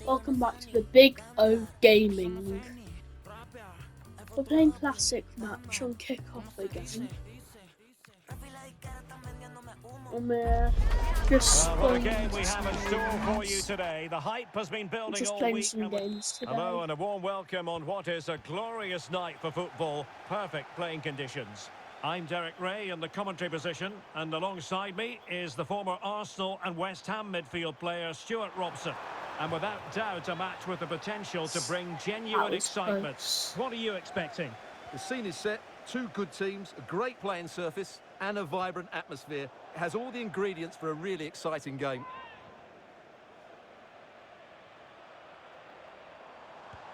Welcome back to the Big O Gaming. We're playing Classic match on kick-off again. And we're just What a going game we into have some in store for you games. today. The hype has been We're building just all playing week. some games Hello today. and a warm welcome on what is a glorious night for football. Perfect playing conditions. I'm Derek Ray in the commentary position, and alongside me is the former Arsenal and West Ham midfield player Stuart Robson. And without doubt, a match with the potential to bring That genuine was excitement. close. What are you expecting? The scene is set, two good teams, a great playing surface and a vibrant atmosphere. It has all the ingredients for a really exciting game.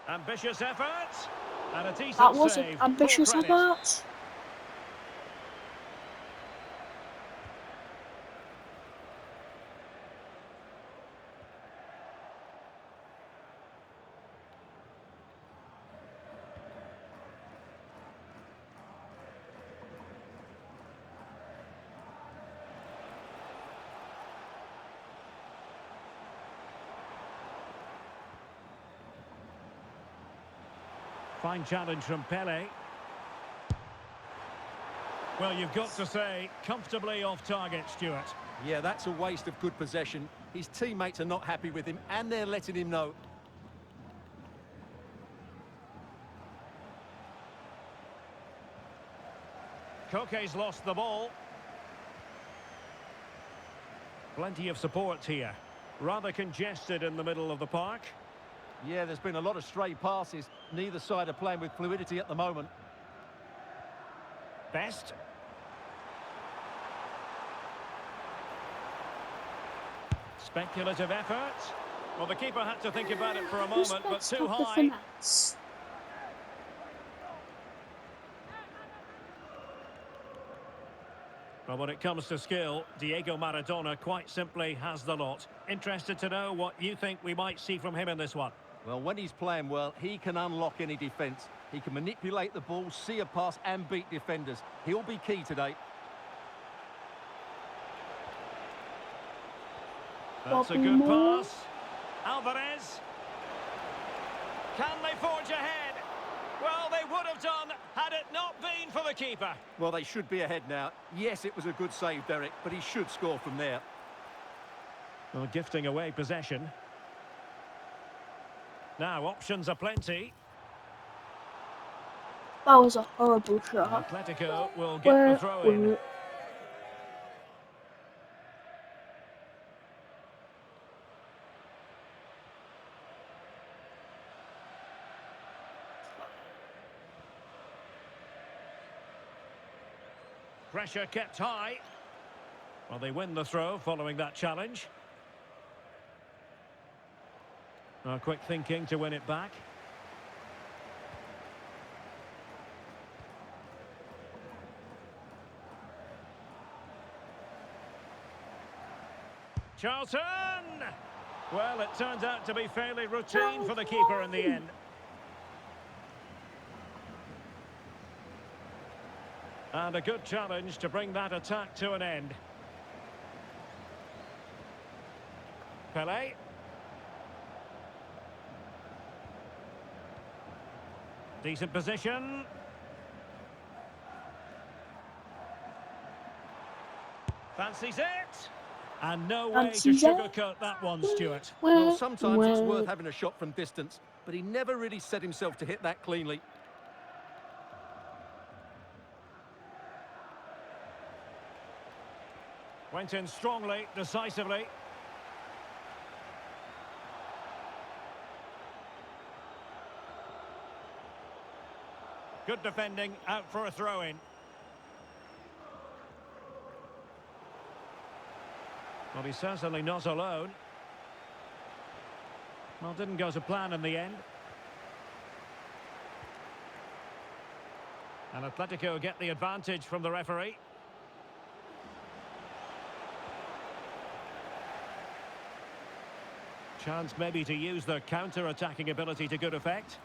Ambitious effort and a decent That was an save. ambitious Full credit. effort. Fine challenge from Pele. Well, you've got to say, comfortably off target, Stuart. Yeah, that's a waste of good possession. His teammates are not happy with him and they're letting him know. Koke's lost the ball. Plenty of support here. Rather congested in the middle of the park. Yeah, there's been a lot of stray passes. Neither side are playing with fluidity at the moment. Best. Speculative effort. Well, the keeper had to think about it for a Who's moment, but best too of the high. finesse? Well, when it comes to skill, Diego Maradona quite simply has the lot. Interested to know what you think we might see from him in this one. Well, when he's playing well, he can unlock any defence. He can manipulate the ball, see a pass and beat defenders. He'll be key today. That's a Bobby good Moore. pass. Alvarez. Can they forge ahead? Well, they would have done had it not been for the keeper. Well, they should be ahead now. Yes, it was a good save, Derek, but he should score from there. Well, gifting away possession. Now, options are plenty. That was a horrible shot. Atletico will get the throw in. Pressure kept high. Well, they win the throw following that challenge. Quick thinking to win it back. Charlton! Well, it turns out to be fairly routine for the keeper in the end. And a good challenge to bring that attack to an end. Pele. Decent position. Fancies it. And no way to Fancies it. sugarcoat that one, Stuart. Well, sometimes it's worth having a shot from distance, but he never really set himself to hit that cleanly. Went in strongly, decisively. Good defending, out for a throw-in. Well, he's certainly not alone. Well, didn't go to plan in the end. And Atletico get the advantage from the referee. Chance maybe to use their counter-attacking ability to good effect.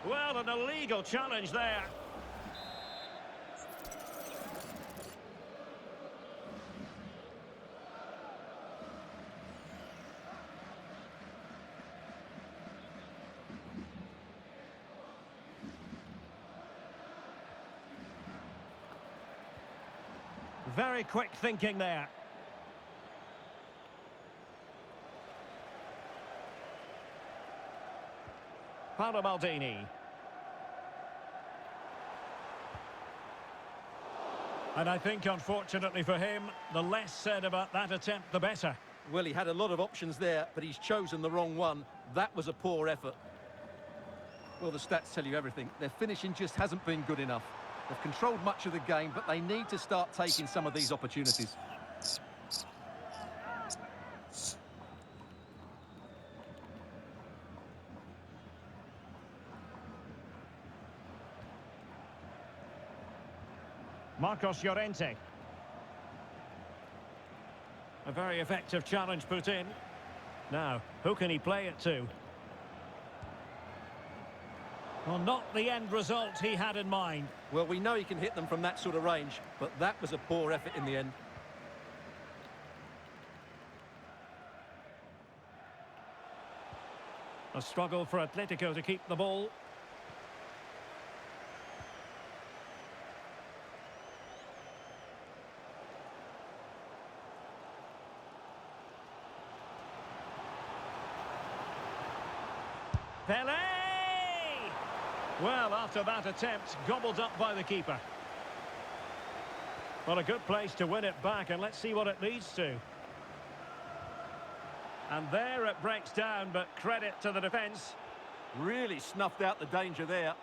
Well, an illegal challenge there. Very quick thinking there. Paolo Maldini. And I think, unfortunately for him, the less said about that attempt, the better. Well, he had a lot of options there, but he's chosen the wrong one. That was a poor effort. Well, the stats tell you everything. Their finishing just hasn't been good enough. They've controlled much of the game, but they need to start taking some of these opportunities. Marcos Llorente. A very effective challenge put in. Now, who can he play it to? Well, not the end result he had in mind. Well, we know he can hit them from that sort of range, but that was a poor effort in the end. A struggle for Atletico to keep the ball. Pelé! Well, after that attempt, gobbled up by the keeper. Well, a good place to win it back, and let's see what it leads to. And there it breaks down, but credit to the defence. Really snuffed out the danger there.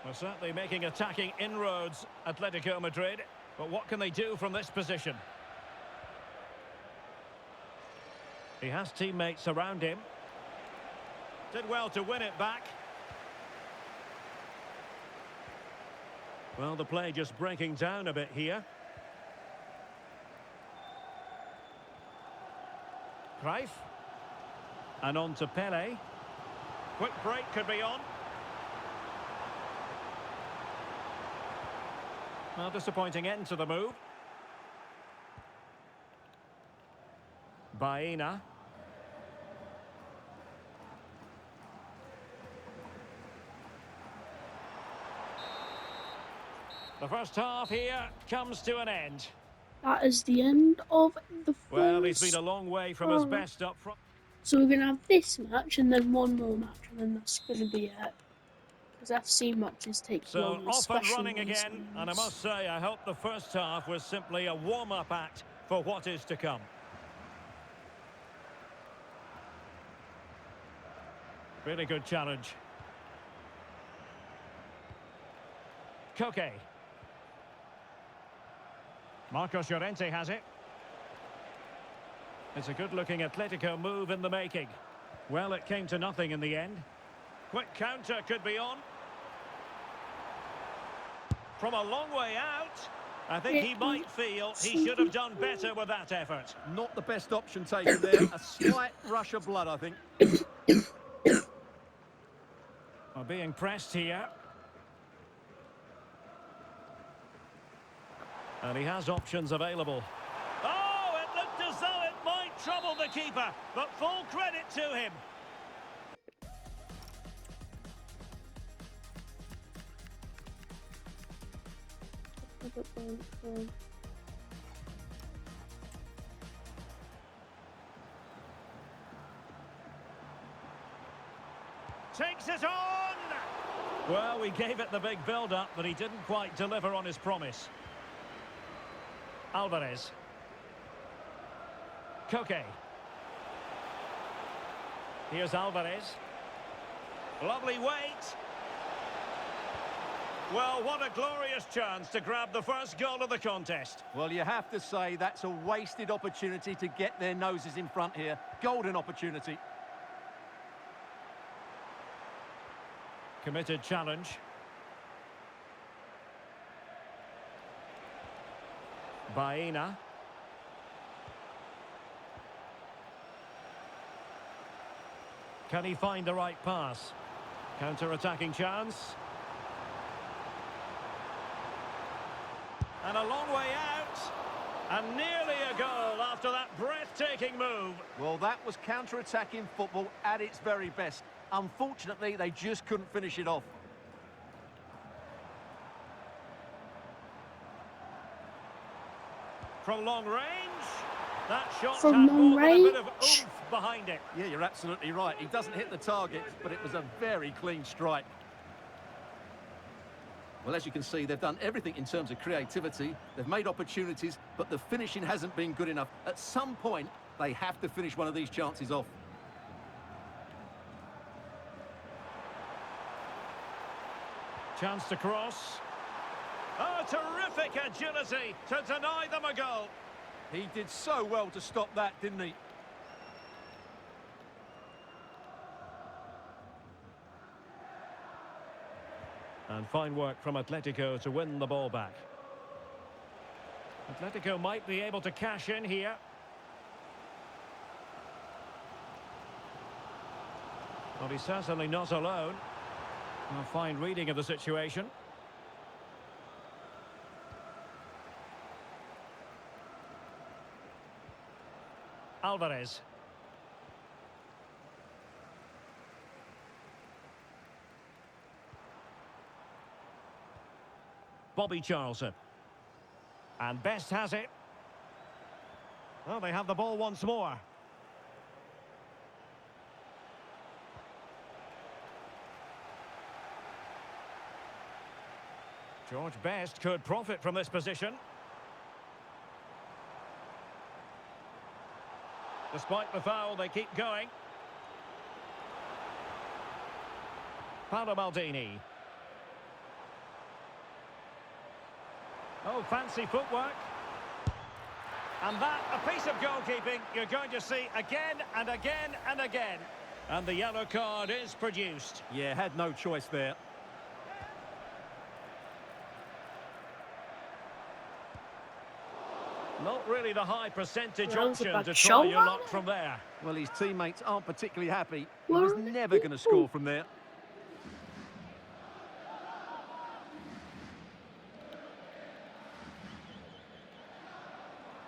Well, certainly making attacking inroads, Atletico Madrid. But what can they do from this position? He has teammates around him. Did well to win it back. Well, the play just breaking down a bit here. Cruyff. And on to Pelé. Quick break could be on. Well, disappointing end to the move. Baena. The first half here comes to an end. That is the end of the first. Well, he's been a long way from his best up front. So we're going to have this match and then one more match, and then that's going to be it. Because FC matches take long, off and running again, and I must say, I hope the first half was simply a warm-up act for what is to come. Really good challenge. Koke. Marcos Llorente has it. It's a good-looking Atletico move in the making. Well, it came to nothing in the end. Quick counter could be on. From a long way out, I think he might feel he should have done better with that effort. Not the best option taken there. A slight rush of blood, I think. Well, being pressed here. And he has options available. Oh, it looked as though it might trouble the keeper, but full credit to him. Takes it on! Well, we gave it the big build-up, but he didn't quite deliver on his promise. Alvarez. Koke. Here's Alvarez. Lovely weight. Well, what a glorious chance to grab the first goal of the contest. Well, you have to say that's a wasted opportunity to get their noses in front here. Golden opportunity. Committed challenge. Baena. Can he find the right pass? Counter-attacking chance. And a long way out. And nearly a goal after that breathtaking move. Well, that was counter-attacking football at its very best. Unfortunately, they just couldn't finish it off. From long range, that shot's From had long more than a bit of range? oomph behind it. Yeah, you're absolutely right. He doesn't hit the target, but it was a very clean strike. Well, as you can see, they've done everything in terms of creativity. They've made opportunities, but the finishing hasn't been good enough. At some point, they have to finish one of these chances off. Chance to cross. Oh, terrific agility to deny them a goal. He did so well to stop that, didn't he? And fine work from Atletico to win the ball back. Atletico might be able to cash in here. Well, he's certainly not alone. A fine reading of the situation. Alvarez. Bobby Charlton. And Best has it. Well, they have the ball once more. George Best could profit from this position. Despite the foul, they keep going. Paolo Maldini. Oh, fancy footwork. And that, a piece of goalkeeping you're going to see again and again and again. And the yellow card is produced. Yeah, had no choice there. Not really the high percentage That was a option bad to shot, try your wasn't luck from there. Well, his teammates aren't particularly happy. He Well, was never going to score from there.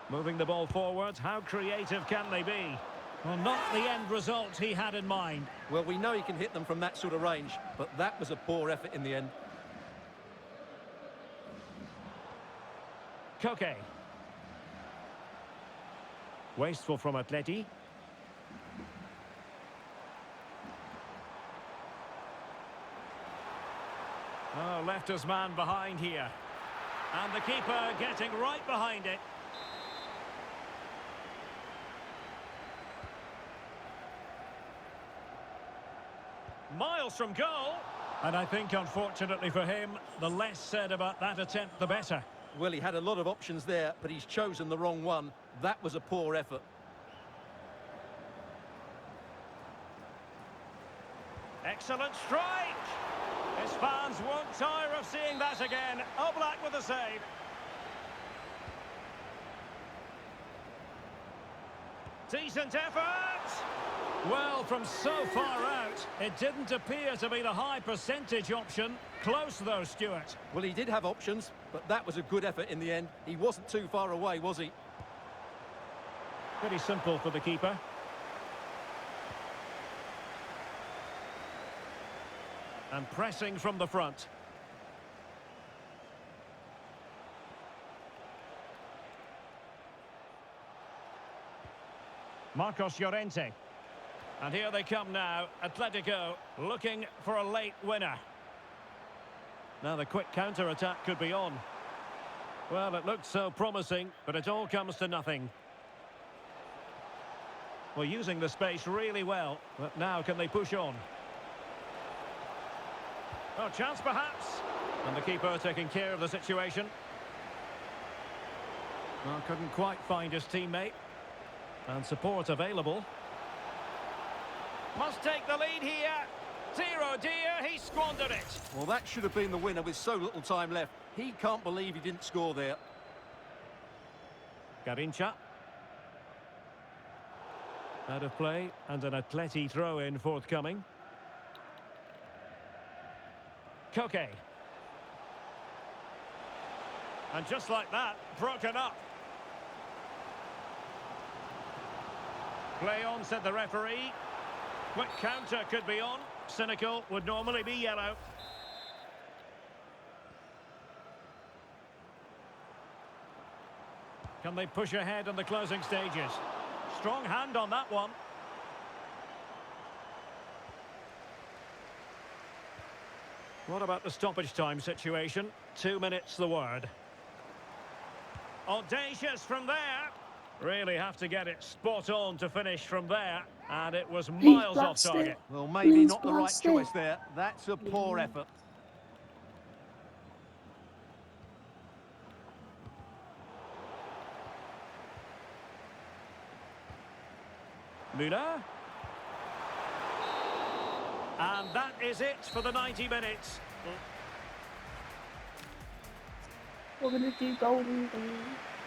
Moving the ball forward, how creative can they be? Well, not the end result he had in mind. Well, we know he can hit them from that sort of range, but that was a poor effort in the end. Koke. Wasteful from Atleti. Oh, left his man behind here. And the keeper getting right behind it. Miles from goal. And I think, unfortunately for him, the less said about that attempt, the better. Well, he had a lot of options there, but he's chosen the wrong one. That was a poor effort. Excellent strike. His fans won't tire of seeing that again. Oblak with a save. Decent effort. Well, from so far out, it didn't appear to be the high percentage option. Close though, Stuart. Well, he did have options, but that was a good effort in the end. He wasn't too far away, was he? Pretty simple for the keeper. And pressing from the front. Marcos Llorente. And here they come now, Atletico looking for a late winner. Now the quick counter-attack could be on. Well, it looked so promising, but it all comes to nothing. Well, using the space really well, but now can they push on? Oh, chance perhaps. And the keeper taking care of the situation. Well, couldn't quite find his teammate. And support available. Must take the lead here. Dear oh dear, he squandered it. Well, that should have been the winner with so little time left. He can't believe he didn't score there. Garincha. Out of play, and an Atleti throw-in forthcoming. Koke. And just like that, broken up. Play on, said the referee. Quick counter could be on. Cynical would normally be yellow. Can they push ahead in the closing stages? Strong hand on that one. What about the stoppage time situation? 2 minutes the word. Audacious from there. Really have to get it spot on to finish from there. And it was Please miles off blast target. it. Well, maybe Please not the right blast choice it. there. That's a poor Yeah. effort. Müller. And that is it for the 90 minutes. We're going to do golden goal.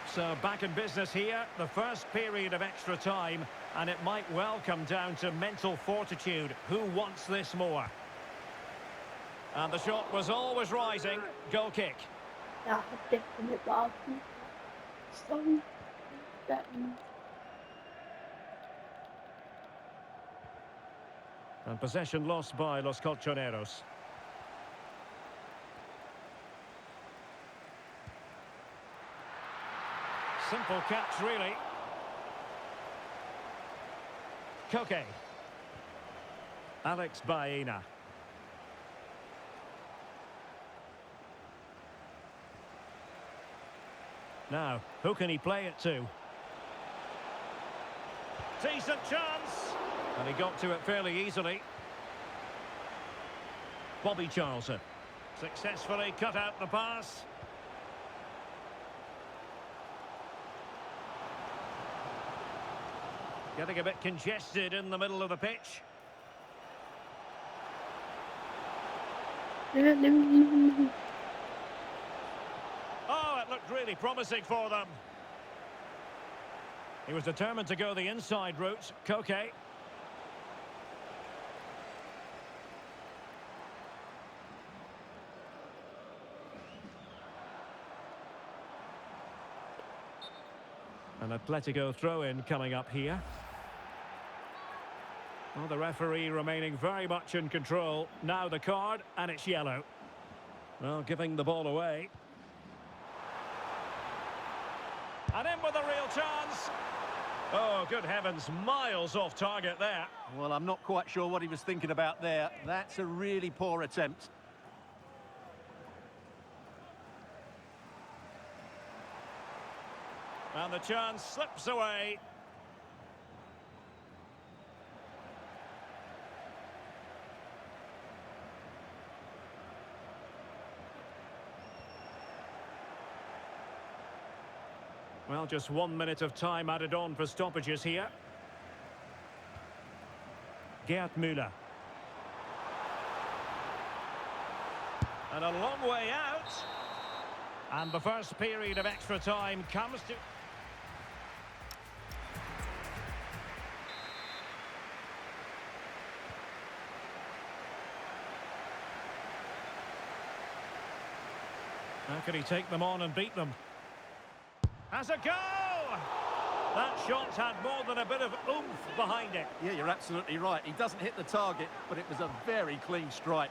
So back in business here, the first period of extra time, and it might well come down to mental fortitude. Who wants this more? And the shot was always rising. Goal kick. Yeah, a dip in it, but I'll keep so betting. And possession lost by Los Colchoneros. Simple catch, really. Koke. Alex Baena. Now, who can he play it to? Decent chance. And he got to it fairly easily. Bobby Charlton. Successfully cut out the pass. Getting a bit congested in the middle of the pitch. Oh, it looked really promising for them. He was determined to go the inside route. Koke. An Atletico throw-in coming up here. Well, the referee remaining very much in control. Now the card, and it's yellow. Well, giving the ball away. And in with a real chance. Oh, good heavens, miles off target there. Well, I'm not quite sure what he was thinking about there. That's a really poor attempt. And the chance slips away. Well, just 1 minute of time added on for stoppages here. Gerd Müller. And a long way out. And the first period of extra time comes to... How can he take them on and beat them? As a goal! That shot had more than a bit of oomph behind it. Yeah, you're absolutely right. He doesn't hit the target, but it was a very clean strike.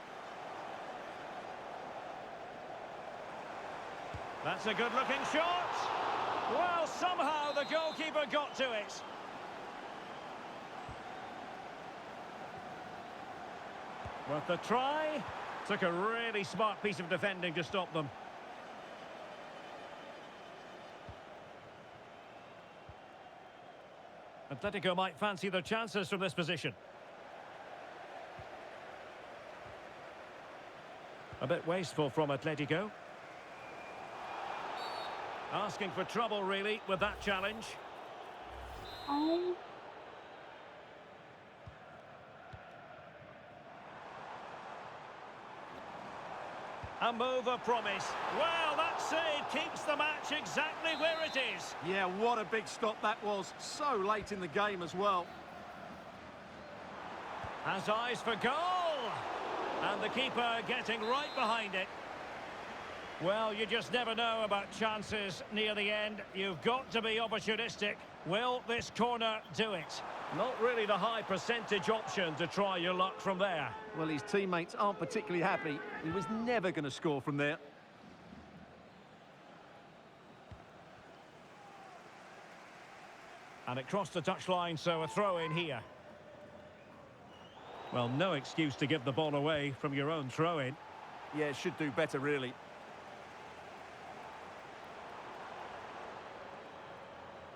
That's a good-looking shot. Well, somehow the goalkeeper got to it. Worth the try. Took a really smart piece of defending to stop them. Atletico might fancy their chances from this position. A bit wasteful from Atletico. Asking for trouble, really, with that challenge. A move of promise. Well, that save keeps the match exactly where it is. Yeah, what a big stop that was. So late in the game as well. Has eyes for goal. And the keeper getting right behind it. Well, you just never know about chances near the end. You've got to be opportunistic. Will this corner do it? Not really the high percentage option to try your luck from there. Well, his teammates aren't particularly happy. He was never going to score from there. And it crossed the touchline, so a throw in here. Well, no excuse to give the ball away from your own throw-in. Yeah, should do better, really.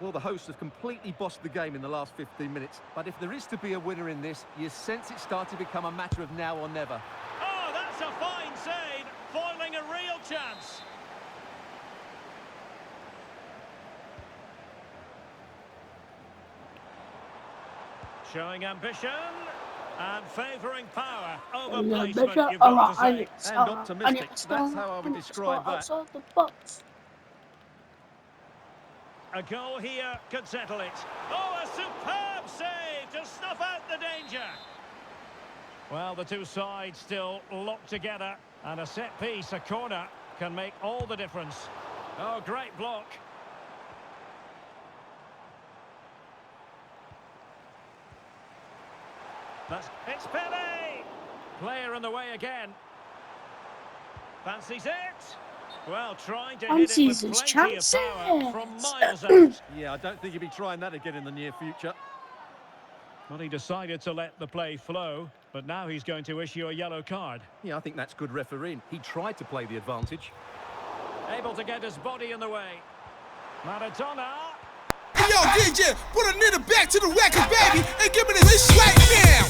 Well, the hosts have completely bossed the game in the last 15 minutes. But if there is to be a winner in this, you sense it's starting to become a matter of now or never. Oh, that's a fine save, foiling a real chance. Showing ambition and favouring power over placement, you've got to say. And optimistic, that's how I would describe that. Outside the box. A goal here could settle it. Oh, a superb save to snuff out the danger. Well, the two sides still locked together, and a set piece, a corner, can make all the difference. Oh, great block. It's Pele! Player in the way again. Fancies it. Well, trying to hit it with plenty of power from miles out. Yeah, I don't think he'll be trying that again in the near future. Well, he decided to let the play flow, but now he's going to issue a yellow card. Yeah, I think that's good refereeing. He tried to play the advantage. Able to get his body in the way. Maradona. Hey, yo, DJ, put a nigga back to the record, baby, and give me this right now.